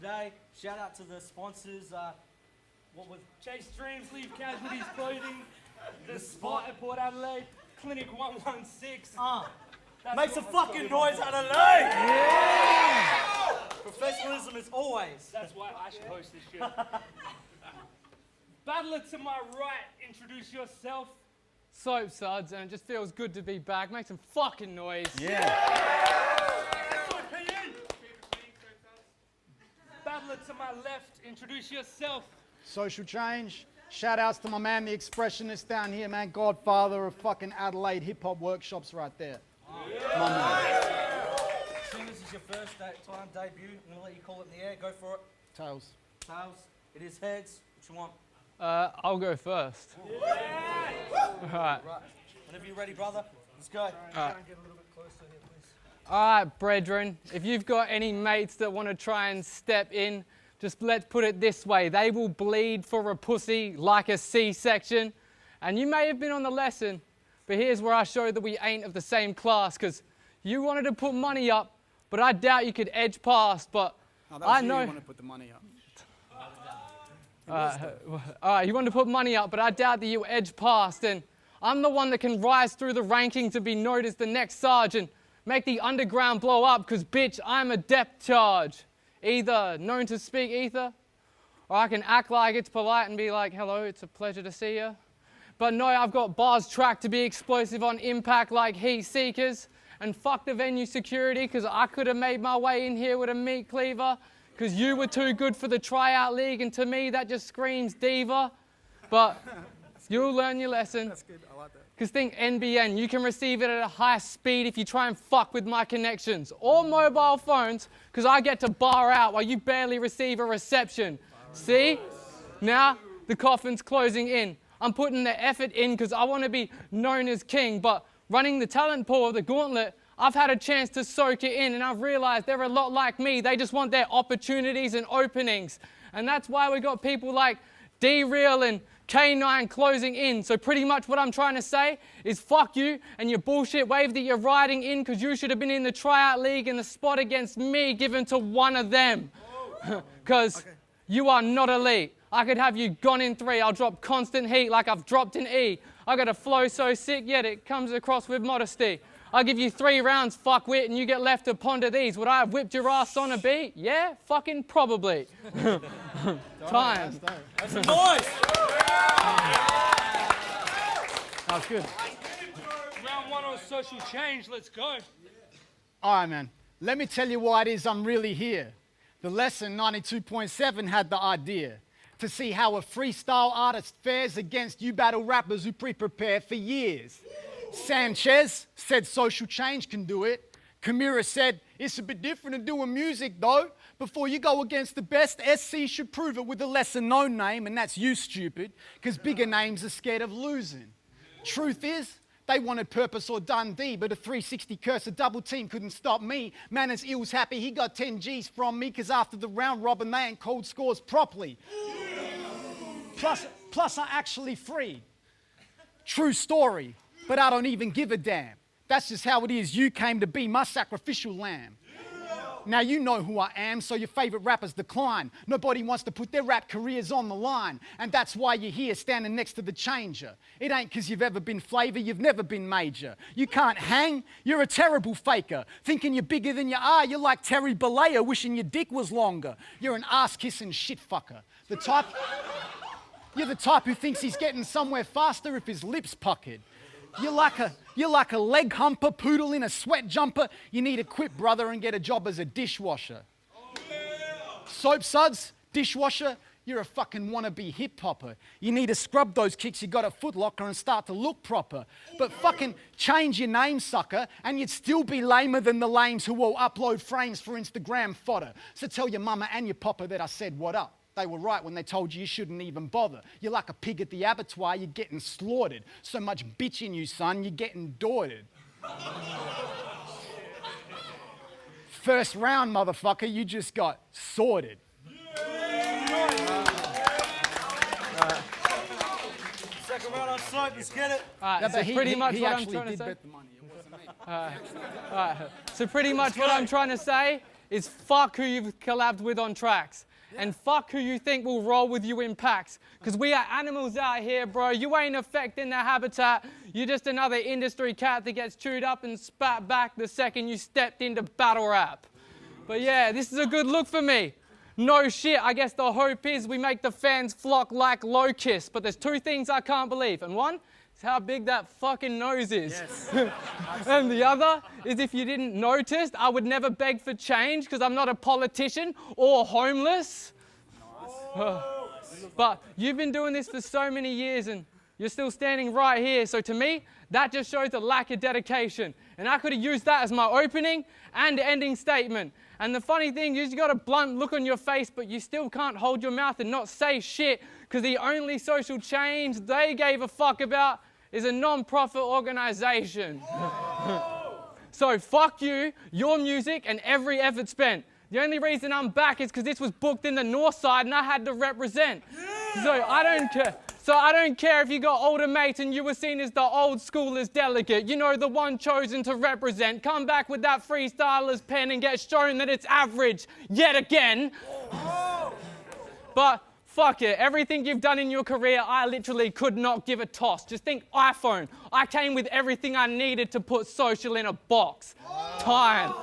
today. Shout out to the sponsors. What was Chase Dreams, Leave Casualties Clothing, The Spot at Port Adelaide, Clinic 116. make some fucking noise, Adelaide! Yeah! Professionalism is always. That's why I should host this shit. Battler to my right, introduce yourself. Sope, Suddz, and it just feels good to be back. Make some fucking noise. Yeah. Battler to my left, introduce yourself. Social change. Shout outs to my man, the expressionist down here, man. Godfather of fucking Adelaide hip hop workshops right there. My man. Seeing this is your first time debut, I'm gonna let you call it in the air. Go for it. Tails. Tails. It is heads. What you want? I'll go first. All right. Right. Whenever you're ready, brother. Let's go. Try and get a little bit closer here, please. All right, brethren. If you've got any mates that want to try and step in, just let's put it this way. They will bleed for a pussy like a C-section. And you may have been on the lesson, but here's where I show that we ain't of the same class, because you wanted to put money up, but I doubt you could edge past, but I know... You want to put the money up. All right, you wanted to put money up, but I doubt that you edge past, and I'm the one that can rise through the ranking to be known as the next sergeant, make the underground blow up, because bitch, I'm a depth charge. Either known to speak ether, or I can act like it's polite and be like, hello, it's a pleasure to see you. But no, I've got bars tracked to be explosive on impact like heat seekers, and fuck the venue security, because I could have made my way in here with a meat cleaver, because you were too good for the tryout league, and to me that just screams diva. But you'll learn your lesson. That's good, I like that. Because think NBN, you can receive it at a high speed if you try and fuck with my connections. Or mobile phones, because I get to bar out while you barely receive a reception. See? Now the coffin's closing in. I'm putting the effort in because I want to be known as king, but running the talent pool of the Gauntlet, I've had a chance to soak it in, and I've realized they're a lot like me. They just want their opportunities and openings. And that's why we got people like D-Real and K9 closing in. So pretty much what I'm trying to say is fuck you and your bullshit wave that you're riding in, because you should have been in the tryout league and the spot against me given to one of them. Because you are not elite. I could have you gone in 3. I'll drop constant heat like I've dropped an E. I got a flow so sick, yet it comes across with modesty. I'll give you 3 rounds, fuckwit, and you get left to ponder these. Would I have whipped your ass on a beat? Yeah, fucking probably. Time. That's some noise! That's good. Round 1 on social change, let's go. All right, man. Let me tell you why it is I'm really here. The lesson 92.7 had the idea to see how a freestyle artist fares against you battle rappers who pre-prepare for years. Sanchez said social change can do it. Kamira said it's a bit different to doing music though. Before you go against the best, SC should prove it with a lesser known name, and that's you, stupid, because bigger names are scared of losing. Truth is, they wanted Purpose or Dundee, but a 360 cursor double team couldn't stop me. Manners Ill's happy he got 10 G's from me, because after the round robin they ain't called scores properly. Plus I actually freed. True story, but I don't even give a damn. That's just how it is. You came to be my sacrificial lamb. Now you know who I am, so your favorite rappers decline. Nobody wants to put their rap careers on the line, and that's why you're here standing next to the changer. It ain't because you've ever been flavor, you've never been major. You can't hang, you're a terrible faker. Thinking you're bigger than you are, you're like Terry Bollea wishing your dick was longer. You're an ass-kissing shit fucker. You're the type who thinks he's getting somewhere faster if his lips puckered. You're like a leg humper, poodle in a sweat jumper. You need to quit, brother, and get a job as a dishwasher. Sope, Suddz, dishwasher, you're a fucking wannabe hip-hopper. You need to scrub those kicks you got at Foot Locker and start to look proper. But fucking change your name, sucker, and you'd still be lamer than the lames who will upload frames for Instagram fodder. So tell your mama and your papa that I said what up. They were right when they told you shouldn't even bother. You're like a pig at the abattoir, you're getting slaughtered. So much bitch in you, son, you're getting daughtered. First round, motherfucker, you just got sorted. Second round on Sope, let's get it. So pretty much what I'm trying to say. So pretty much what I'm trying to say is fuck who you've collabed with on tracks. And fuck who you think will roll with you in packs. Because we are animals out here, bro. You ain't affecting the habitat. You're just another industry cat that gets chewed up and spat back the second you stepped into battle rap. But yeah, this is a good look for me. No shit, I guess the hope is we make the fans flock like locusts. But there's two things I can't believe. And one is how big that fucking nose is. Yes. And the other is if you didn't notice, I would never beg for change because I'm not a politician or homeless. Nice. But you've been doing this for so many years and you're still standing right here. So to me, that just shows a lack of dedication. And I could have used that as my opening and ending statement. And the funny thing is you got a blunt look on your face, but you still can't hold your mouth and not say shit because the only social change they gave a fuck about is a non-profit organization. So fuck you, your music, and every effort spent. The only reason I'm back is because this was booked in the north side and I had to represent. Yeah. So I don't care if you got older mates and you were seen as the old schoolers delegate. You know, the one chosen to represent. Come back with that freestyler's pen and get shown that it's average yet again. But fuck it, everything you've done in your career, I literally could not give a toss. Just think iPhone. I came with everything I needed to put social in a box. Time.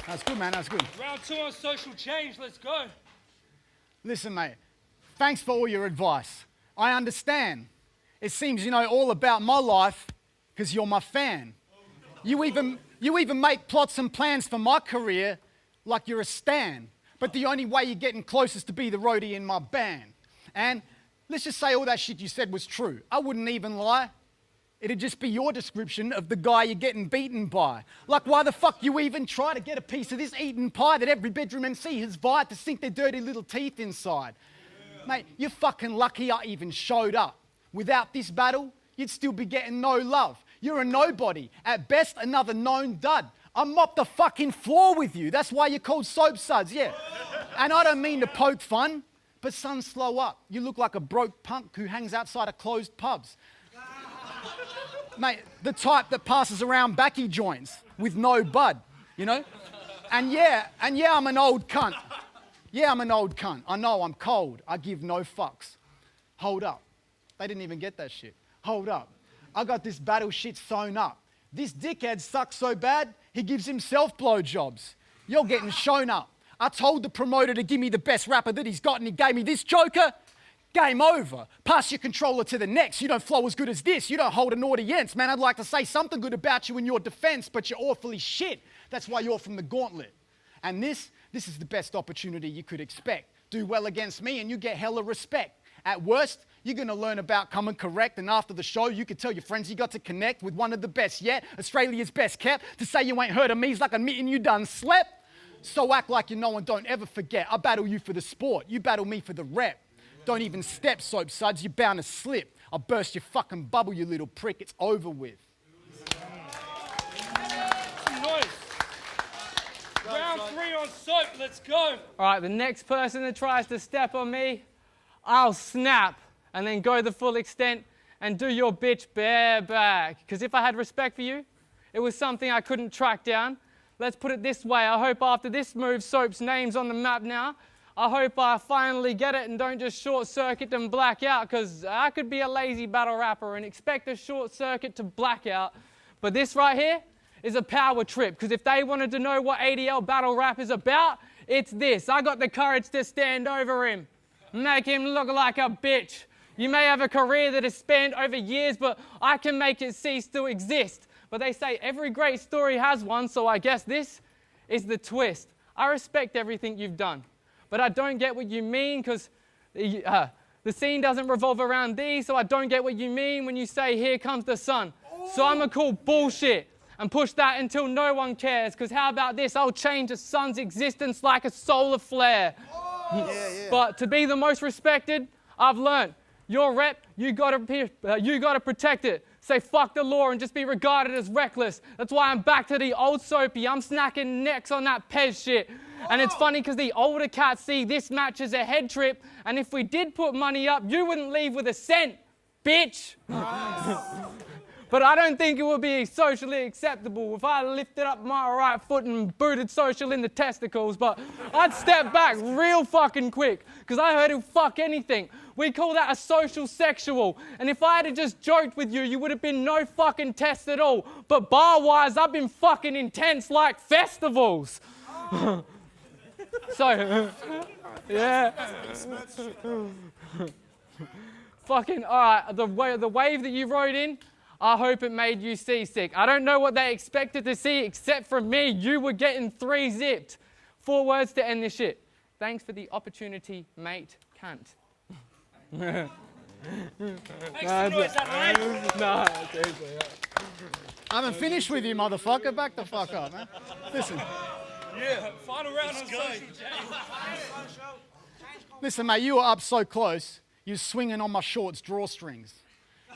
That's good, man, that's good. Round 2 on social change, let's go. Listen, mate, thanks for all your advice. I understand. It seems you know all about my life because you're my fan. You even make plots and plans for my career like you're a stan. But the only way you're getting close is to be the roadie in my band. And let's just say all that shit you said was true. I wouldn't even lie. It'd just be your description of the guy you're getting beaten by. Like, why the fuck you even try to get a piece of this eaten pie that every bedroom MC has vied to sink their dirty little teeth inside? Yeah. Mate, you're fucking lucky I even showed up. Without this battle, you'd still be getting no love. You're a nobody. At best, another known dud. I mopped the fucking floor with you. That's why you're called Sope, Suddz, yeah. And I don't mean to poke fun, but son, slow up. You look like a broke punk who hangs outside of closed pubs. Mate, the type that passes around backy joints with no bud, you know? And yeah, I'm an old cunt. Yeah, I'm an old cunt. I know, I'm cold. I give no fucks. Hold up. They didn't even get that shit. Hold up. I got this battle shit sewn up. This dickhead sucks so bad, he gives himself blowjobs. You're getting shown up. I told the promoter to give me the best rapper that he's got and he gave me this joker. Game over. Pass your controller to the next. You don't flow as good as this. You don't hold an audience. Man, I'd like to say something good about you in your defense, but you're awfully shit. That's why you're from the Gauntlet. And this is the best opportunity you could expect. Do well against me and you get hella respect. At worst, you're going to learn about coming correct, and after the show, you could tell your friends you got to connect with one of the best yet, Australia's best kept. To say you ain't heard of me is like admitting you done slept. So act like you know and don't ever forget. I battle you for the sport. You battle me for the rep. Don't even step, Sope, Suddz. You're bound to slip. I'll burst your fucking bubble, you little prick. It's over with. Nice. Round 3 on Sope. Let's go. All right, the next person that tries to step on me, I'll snap and then go the full extent and do your bitch bareback. Because if I had respect for you, it was something I couldn't track down. Let's put it this way. I hope after this move, Sope's name's on the map now. I hope I finally get it and don't just short circuit and black out, because I could be a lazy battle rapper and expect a short circuit to black out. But this right here is a power trip, because if they wanted to know what ADL battle rap is about, it's this. I got the courage to stand over him, make him look like a bitch. You may have a career that has spanned over years, but I can make it cease to exist. But they say every great story has one, so I guess this is the twist. I respect everything you've done, but I don't get what you mean, because the scene doesn't revolve around these, so I don't get what you mean when you say, here comes the sun. So I'm gonna call bullshit and push that until no one cares, because how about this? I'll change a sun's existence like a solar flare. But to be the most respected, I've learned, your rep, you gotta protect it. Say fuck the law and just be regarded as reckless. That's why I'm back to the old Soapy. I'm snacking necks on that Pez shit. And it's funny because the older cats see this match as a head trip, and if we did put money up, you wouldn't leave with a cent, bitch. But I don't think it would be socially acceptable if I lifted up my right foot and booted social in the testicles, but I'd step back real fucking quick, because I heard he'll fuck anything. We call that a social sexual, and if I had just joked with you, you would have been no fucking test at all. But bar-wise, I've been fucking intense like festivals. So, yeah. Fucking, alright, the wave that you rode in, I hope it made you seasick. I don't know what they expected to see except from me. You were getting 3 zipped. 4 words to end this shit. Thanks for the opportunity, mate. Cunt. Makes some noise, that No, seriously. I haven't finished with you, motherfucker. Back the fuck up, man. Listen. Yeah, final round on social, Jay. Listen, mate, you were up so close, you were swinging on my shorts drawstrings.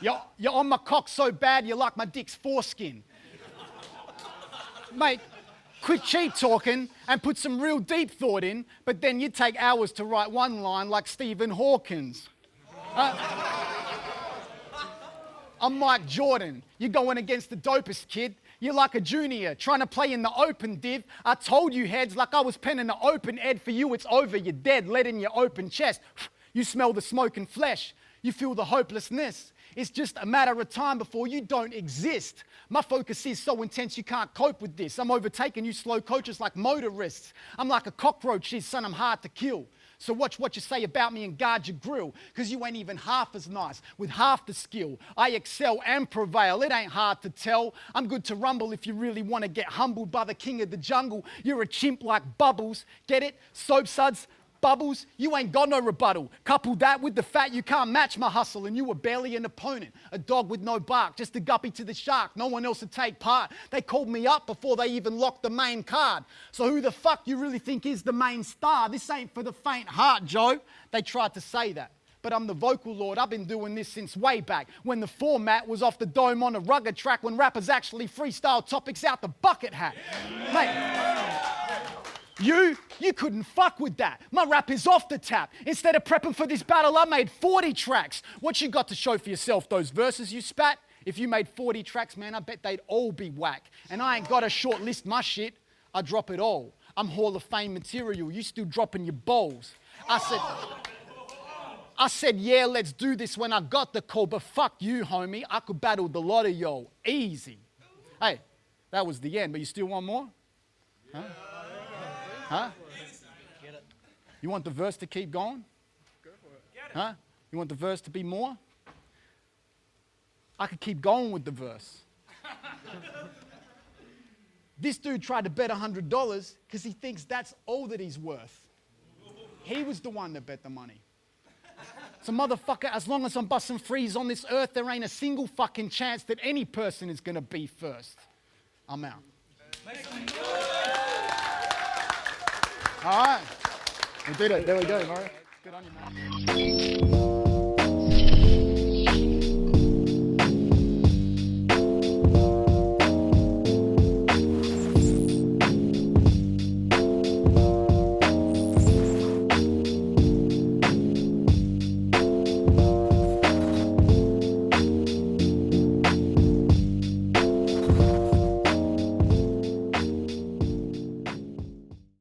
You're on my cock so bad, you're like my dick's foreskin. Mate, quit cheap talking and put some real deep thought in, but then you take hours to write one line like Stephen Hawkins. I'm Mike Jordan. You're going against the dopest kid. You're like a junior trying to play in the open div. I told you heads like I was penning the open ed. For you it's over, you're dead, lead in your open chest. You smell the smoke and flesh. You feel the hopelessness. It's just a matter of time before you don't exist. My focus is so intense you can't cope with this. I'm overtaking you slow coaches like motorists. I'm like a cockroach, son, I'm hard to kill. So watch what you say about me and guard your grill, because you ain't even half as nice with half the skill. I excel and prevail, it ain't hard to tell. I'm good to rumble if you really want to get humbled by the king of the jungle. You're a chimp like Bubbles, get it? Sope, Suddz, Bubbles, you ain't got no rebuttal. Couple that with the fact you can't match my hustle, and you were barely an opponent. A dog with no bark, just a guppy to the shark. No one else to take part. They called me up before they even locked the main card. So who the fuck you really think is the main star? This ain't for the faint heart, Joe. They tried to say that. But I'm the vocal lord, I've been doing this since way back, when the format was off the dome on a rugged track, when rappers actually freestyle topics out the bucket hat. Mate, you couldn't fuck with that. My rap is off the tap. Instead of prepping for this battle, I made 40 tracks. What you got to show for yourself, those verses you spat? If you made 40 tracks, man, I bet they'd all be whack. And I ain't got to shortlist my shit, I drop it all. I'm Hall of Fame material, you still dropping your bowls. I said, yeah, let's do this when I got the call, but fuck you, homie, I could battle the lot of y'all, easy. Hey, that was the end, but you still want more? Huh? Huh? You want the verse to keep going? Go for it. Huh? You want the verse to be more? I could keep going with the verse. This dude tried to bet $100 because he thinks that's all that he's worth. He was the one that bet the money. So motherfucker, as long as I'm busting freeze on this earth, there ain't a single fucking chance that any person is gonna be first. I'm out. All right. We did it. There we go, Mario. Good on you, man.